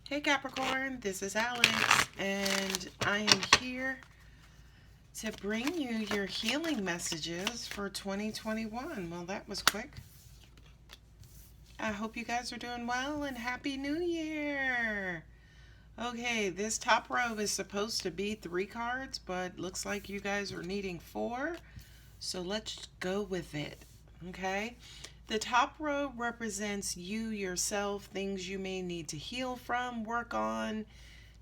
Hey Capricorn, this is Alex, and I am here to bring you your healing messages for 2021. Well, that was quick. I hope you guys are doing well, and Happy New Year! Okay, this top row is supposed to be 3 cards, but looks like you guys are needing 4, so let's go with it, okay? The top row represents you, yourself, things you may need to heal from, work on,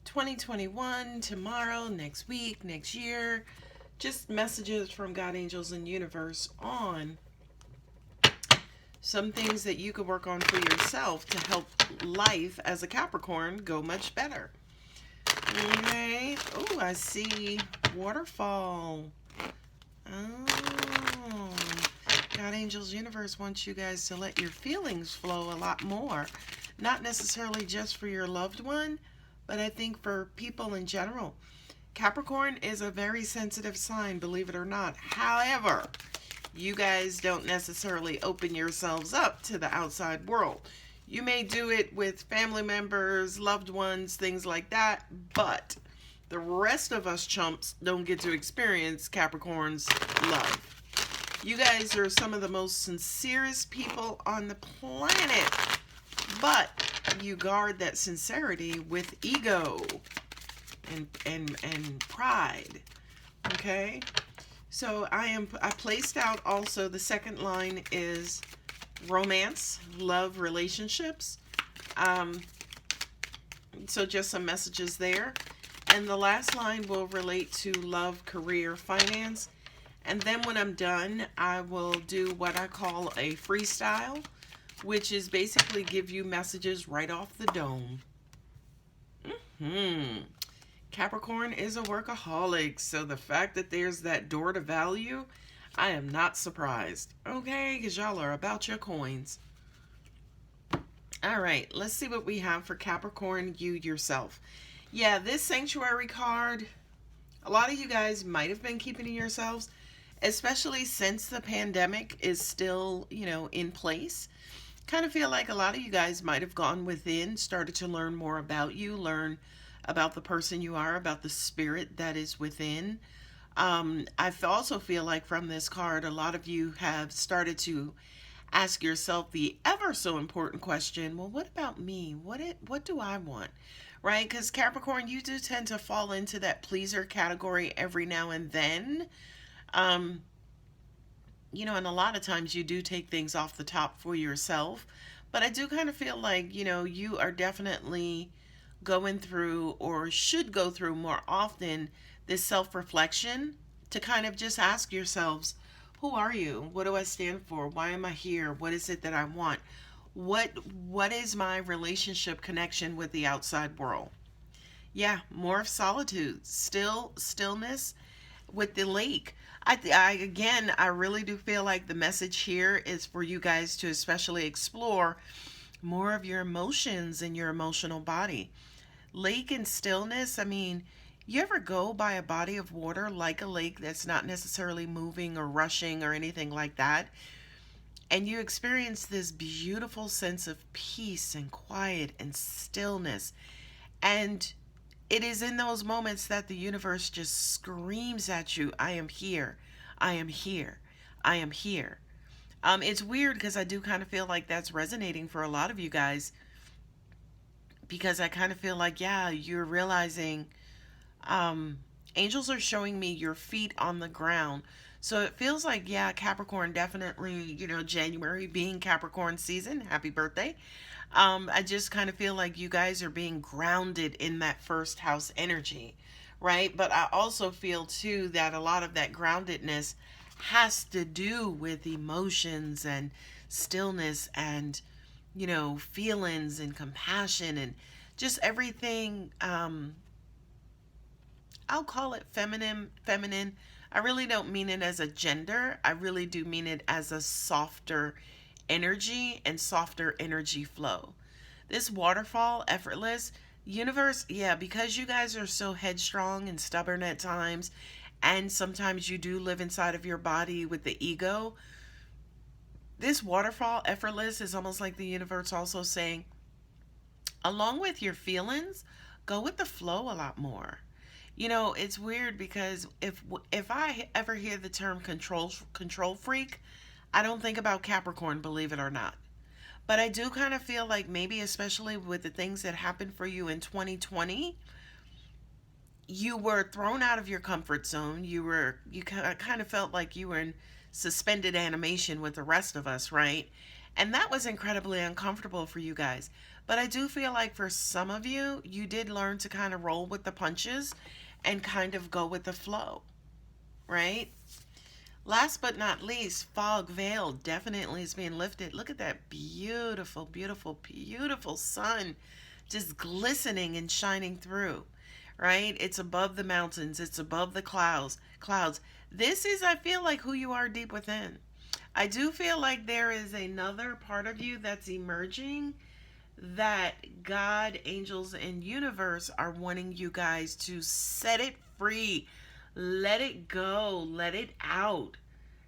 2021, tomorrow, next week, next year. Just messages from God, angels, and universe on some things that you could work on for yourself to help life as a Capricorn go much better. Okay. Oh, I see waterfall. Oh. God, angels, universe wants you guys to let your feelings flow a lot more. Not necessarily just for your loved one, but I think for people in general. Capricorn is a very sensitive sign, believe it or not. However, you guys don't necessarily open yourselves up to the outside world. You may do it with family members, loved ones, things like that, but the rest of us chumps don't get to experience Capricorn's love. You guys are some of the most sincerest people on the planet, but you guard that sincerity with ego and pride. Okay? So I placed out also the second line is romance, love, relationships. So just some messages there. And the last line will relate to love, career, finance. And then when I'm done, I will do what I call a freestyle, which is basically give you messages right off the dome. Capricorn is a workaholic, so the fact that there's that door to value, I am not surprised. Okay, because y'all are about your coins. All right, let's see what we have for Capricorn, you yourself. Yeah, this sanctuary card, a lot of you guys might have been keeping to yourselves, especially since the pandemic is still, in place. Kind of feel like a lot of you guys might have gone within, started to learn more about you, learn about the person you are, about the spirit that is within. I also feel like from this card, a lot of you have started to ask yourself the ever so important question, well, what about me? What do I want? Right? Because Capricorn, you do tend to fall into that pleaser category every now and then. And a lot of times you do take things off the top for yourself. But I do kind of feel like, you are definitely going through or should go through more often this self-reflection to kind of just ask yourselves, who are you? What do I stand for? Why am I here? What is it that I want? What is my relationship connection with the outside world? Yeah, more of solitude, stillness with the lake. I really do feel like the message here is for you guys to especially explore more of your emotions and your emotional body. Lake and stillness, you ever go by a body of water like a lake that's not necessarily moving or rushing or anything like that, and you experience this beautiful sense of peace and quiet and stillness, and it is in those moments that the universe just screams at you, I am here, I am here, I am here. It's weird because I do kind of feel like that's resonating for a lot of you guys, because I kind of feel like, yeah, you're realizing angels are showing me your feet on the ground. So it feels like, yeah, Capricorn, definitely, January being Capricorn season. Happy birthday. I just kind of feel like you guys are being grounded in that first house energy, right? But I also feel too that a lot of that groundedness has to do with emotions and stillness and, feelings and compassion and just everything. I'll call it feminine. I really don't mean it as a gender. I really do mean it as a softer energy and softer energy flow. This waterfall, effortless, universe, yeah, because you guys are so headstrong and stubborn at times, and sometimes you do live inside of your body with the ego. This waterfall, effortless, is almost like the universe also saying, along with your feelings, go with the flow a lot more. You know, it's weird because if I ever hear the term control freak, I don't think about Capricorn, believe it or not. But I do kind of feel like maybe, especially with the things that happened for you in 2020, you were thrown out of your comfort zone. You kind of felt like you were in suspended animation with the rest of us, right? And that was incredibly uncomfortable for you guys. But I do feel like for some of you, you did learn to kind of roll with the punches and kind of go with the flow, right? Last but not least, fog veil definitely is being lifted. Look at that beautiful, beautiful, beautiful sun just glistening and shining through, right? It's above the mountains, it's above the clouds. This is, I feel like, who you are deep within. I do feel like there is another part of you that's emerging that God, angels, and universe are wanting you guys to set it free. Let it go. Let it out.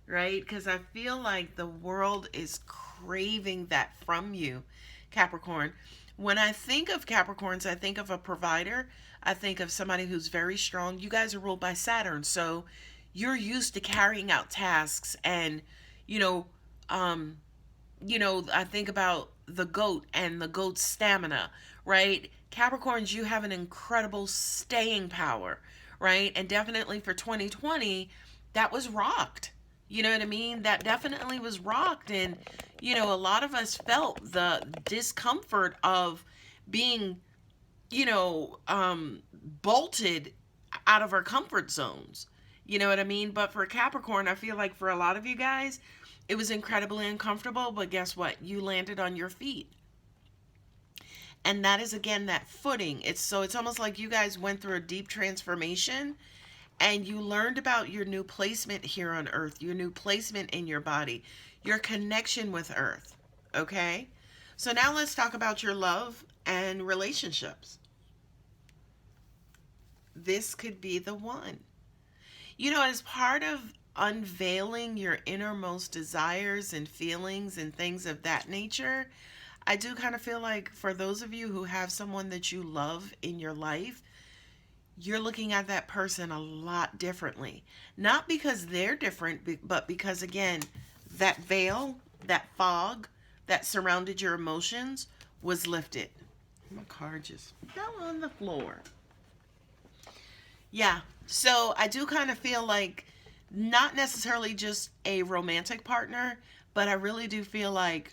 Right? Because I feel like the world is craving that from you, Capricorn. When I think of Capricorns, I think of a provider. I think of somebody who's very strong. You guys are ruled by Saturn, so you're used to carrying out tasks and, you know, I think about the goat and the goat's stamina, right? Capricorns, you have an incredible staying power, right? And definitely for 2020, that was rocked. You know what I mean? That definitely was rocked. And, a lot of us felt the discomfort of being, bolted out of our comfort zones. You know what I mean? But for Capricorn, I feel like for a lot of you guys, it was incredibly uncomfortable, but guess what? You landed on your feet. And that is, again, that footing. It's almost like you guys went through a deep transformation and you learned about your new placement here on Earth, your new placement in your body, your connection with Earth. Okay? So now let's talk about your love and relationships. This could be the one. As part of unveiling your innermost desires and feelings and things of that nature, I do kind of feel like for those of you who have someone that you love in your life, you're looking at that person a lot differently. Not because they're different, but because, again, that veil, that fog that surrounded your emotions was lifted. My card just fell on the floor. Yeah, so I do kind of feel like not necessarily just a romantic partner, but I really do feel like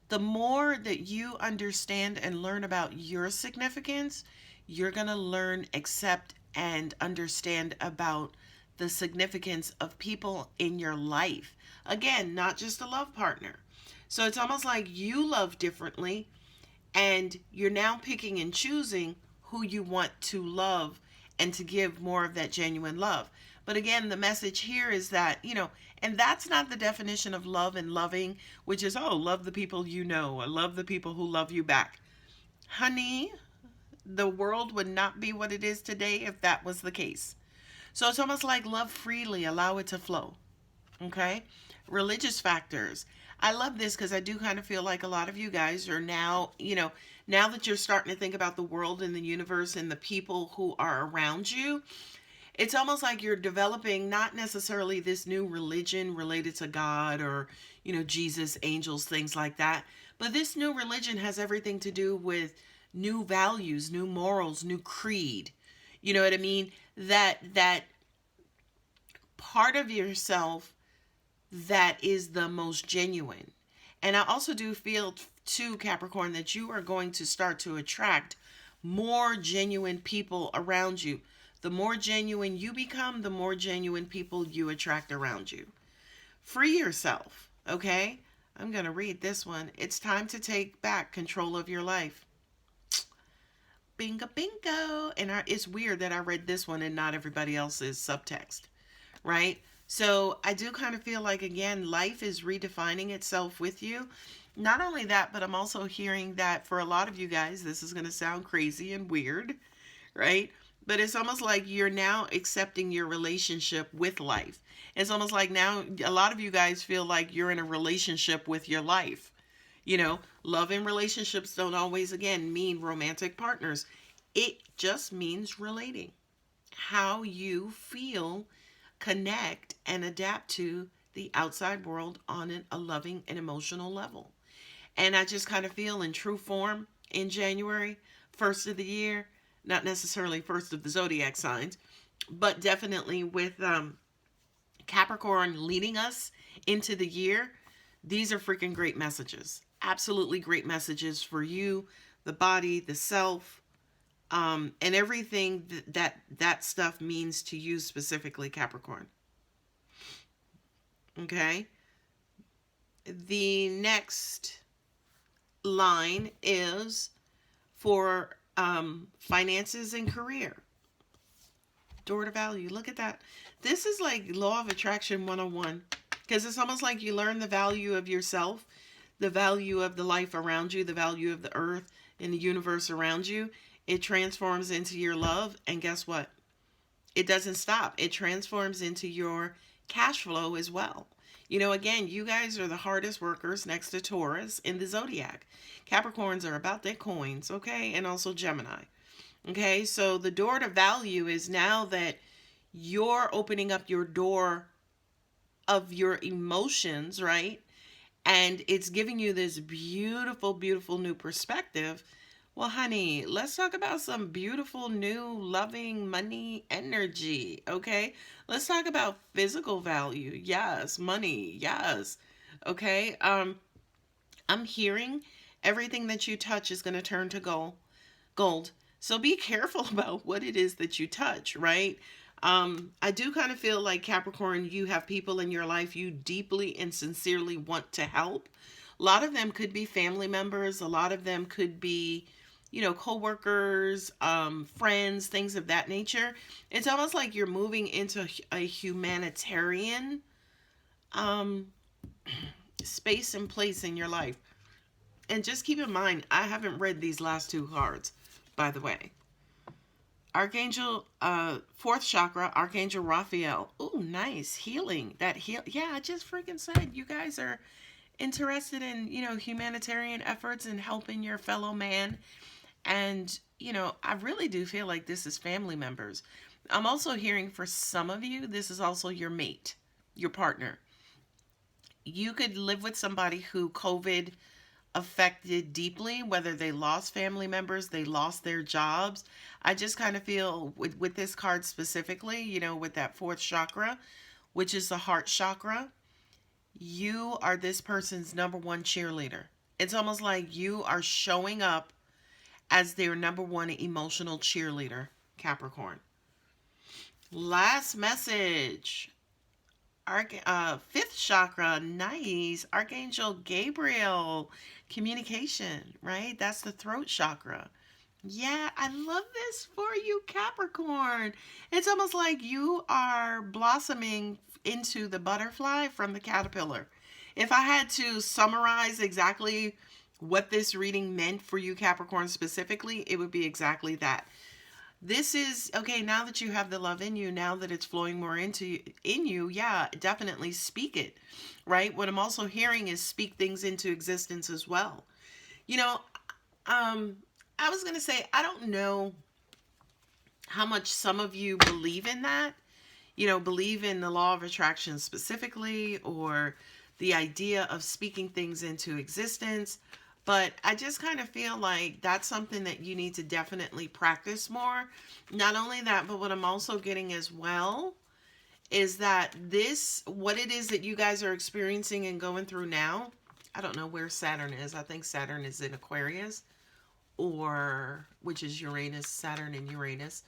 the more that you understand and learn about your significance, you're going to learn, accept, and understand about the significance of people in your life. Again, not just a love partner. So it's almost like you love differently, and you're now picking and choosing who you want to love and to give more of that genuine love. But again, the message here is that, and that's not the definition of love and loving, which is, love the people you know, or love the people who love you back. Honey, the world would not be what it is today if that was the case. So it's almost like love freely, allow it to flow. Okay? Religious factors. I love this because I do kind of feel like a lot of you guys are now, now that you're starting to think about the world and the universe and the people who are around you, it's almost like you're developing not necessarily this new religion related to God or, Jesus, angels, things like that. But this new religion has everything to do with new values, new morals, new creed. You know what I mean? That part of yourself that is the most genuine. And I also do feel too, Capricorn, that you are going to start to attract more genuine people around you. The more genuine you become, the more genuine people you attract around you. Free yourself, okay? I'm going to read this one. It's time to take back control of your life. Bingo, bingo. And it's weird that I read this one and not everybody else's subtext, right? So I do kind of feel like, again, life is redefining itself with you. Not only that, but I'm also hearing that for a lot of you guys, this is going to sound crazy and weird, right? But it's almost like you're now accepting your relationship with life. It's almost like now a lot of you guys feel like you're in a relationship with your life. Love and relationships don't always, again, mean romantic partners. It just means relating. How you feel, connect, and adapt to the outside world on a loving and emotional level. And I just kind of feel in true form in January, first of the year, not necessarily first of the zodiac signs, but definitely with Capricorn leading us into the year. These are freaking great messages. Absolutely great messages for you, the body, the self, and everything that stuff means to you specifically, Capricorn. Okay. The next line is for finances and career. Door to value. Look at that. This is like law of attraction 101, because it's almost like you learn the value of yourself, the value of the life around you, the value of the earth and the universe around you. It transforms into your love, and guess what? It doesn't stop. It transforms into your cash flow as well. Again, you guys are the hardest workers next to Taurus in the zodiac. Capricorns are about their coins, okay? And also Gemini. Okay, so the door to value is now that you're opening up your door of your emotions, right? And it's giving you this beautiful, beautiful new perspective. Well, honey, let's talk about some beautiful, new, loving money energy, okay? Let's talk about physical value. Yes. Money. Yes. Okay. I'm hearing everything that you touch is going to turn to gold. So be careful about what it is that you touch, right? I do kind of feel like, Capricorn, you have people in your life you deeply and sincerely want to help. A lot of them could be family members. A lot of them could be, co-workers, friends, things of that nature. It's almost like you're moving into a humanitarian space and place in your life. And just keep in mind, I haven't read these last two cards, by the way. Archangel, fourth chakra, Archangel Raphael. Ooh, nice. Healing. Yeah, I just freaking said you guys are interested in, humanitarian efforts and helping your fellow man. And, I really do feel like this is family members. I'm also hearing for some of you, this is also your mate, your partner. You could live with somebody who COVID affected deeply, whether they lost family members, they lost their jobs. I just kind of feel with this card specifically, with that fourth chakra, which is the heart chakra, you are this person's number one cheerleader. It's almost like you are showing up as their number one emotional cheerleader, Capricorn. Last message. Fifth chakra, nice. Archangel Gabriel, communication, right? That's the throat chakra. Yeah, I love this for you, Capricorn. It's almost like you are blossoming into the butterfly from the caterpillar. If I had to summarize exactly what this reading meant for you, Capricorn, specifically, it would be exactly that. This is, okay, now that you have the love in you, now that it's flowing more in you, yeah, definitely speak it, right? What I'm also hearing is speak things into existence as well. I was going to say, I don't know how much some of you believe in that, believe in the law of attraction specifically, or the idea of speaking things into existence. But I just kind of feel like that's something that you need to definitely practice more. Not only that, but what I'm also getting as well is that what it is that you guys are experiencing and going through now, I don't know where Saturn is. I think Saturn is in Aquarius, which is Uranus, Saturn and Uranus.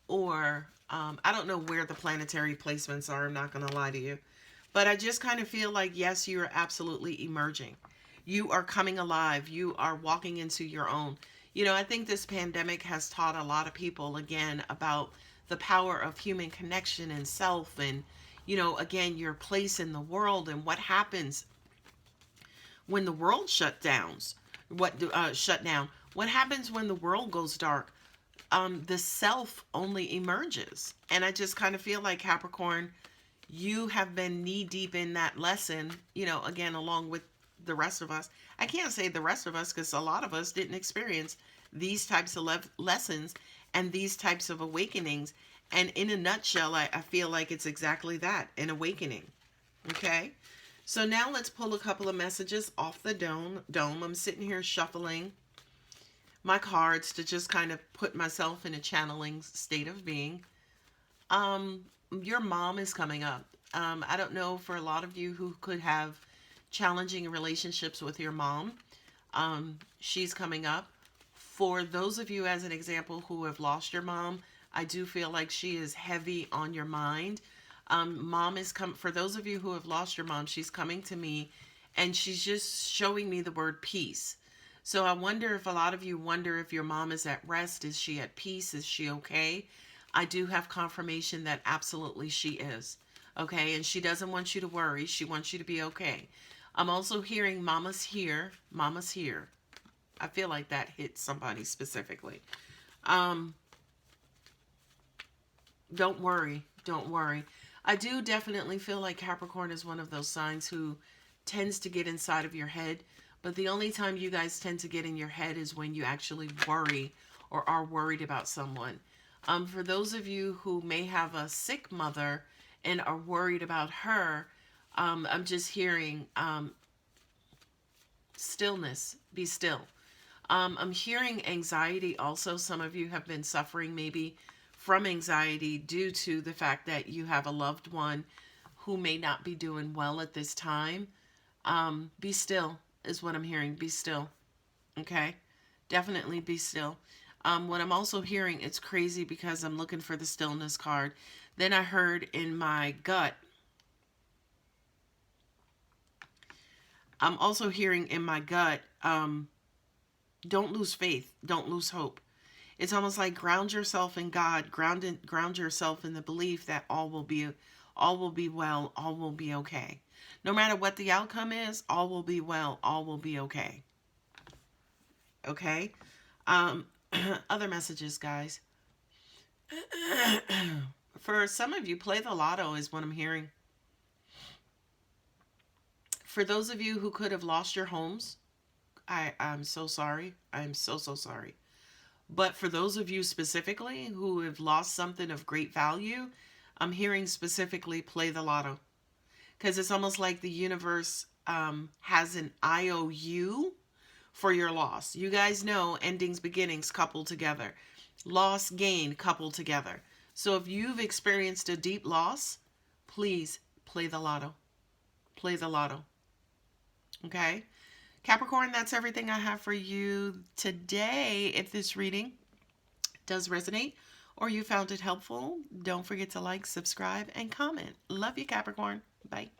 Or I don't know where the planetary placements are. I'm not going to lie to you. But I just kind of feel like, yes, you are absolutely emerging. You are coming alive. You are walking into your own. I think this pandemic has taught a lot of people, again, about the power of human connection and self, and, again, your place in the world and what happens when the world shut down. What happens when the world goes dark? The self only emerges. And I just kind of feel like, Capricorn, you have been knee deep in that lesson, again, along with the rest of us. I can't say the rest of us because a lot of us didn't experience these types of lessons and these types of awakenings. And in a nutshell, I feel like it's exactly that, an awakening. Okay? So now let's pull a couple of messages off the dome. I'm sitting here shuffling my cards to just kind of put myself in a channeling state of being. Your mom is coming up. I don't know, for a lot of you who could have challenging relationships with your mom, she's coming up. For those of you, as an example, who have lost your mom, I do feel like she is heavy on your mind. Mom is for those of you who have lost your mom, she's coming to me and she's just showing me the word peace. So I wonder if a lot of you wonder if your mom is at rest. Is she at peace? Is she okay? I do have confirmation that absolutely she is. Okay, and she doesn't want you to worry. She wants you to be okay. I'm also hearing mama's here. Mama's here. I feel like that hit somebody specifically. Don't worry. Don't worry. I do definitely feel like Capricorn is one of those signs who tends to get inside of your head. But the only time you guys tend to get in your head is when you actually worry or are worried about someone. For those of you who may have a sick mother and are worried about her, I'm just hearing stillness. Be still. I'm hearing anxiety also. Some of you have been suffering maybe from anxiety due to the fact that you have a loved one who may not be doing well at this time. Be still is what I'm hearing. Be still. Okay? Definitely be still. What I'm also hearing, it's crazy because I'm looking for the stillness card. Then I heard in my gut, I'm also hearing in my gut, don't lose faith. Don't lose hope. It's almost like ground yourself in God, ground yourself in the belief that all will be well, all will be okay. No matter what the outcome is, all will be well, all will be okay. Okay? Other messages, guys. For some of you, play the lotto is what I'm hearing. For those of you who could have lost your homes, I'm so sorry. I'm so sorry. But for those of you specifically who have lost something of great value, I'm hearing specifically play the lotto. Because it's almost like the universe has an IOU for your loss. You guys know endings, beginnings coupled together. Loss, gain coupled together. So if you've experienced a deep loss, please play the lotto. Play the lotto. Okay? Capricorn, that's everything I have for you today. If this reading does resonate or you found it helpful, don't forget to like, subscribe, and comment. Love you, Capricorn. Bye.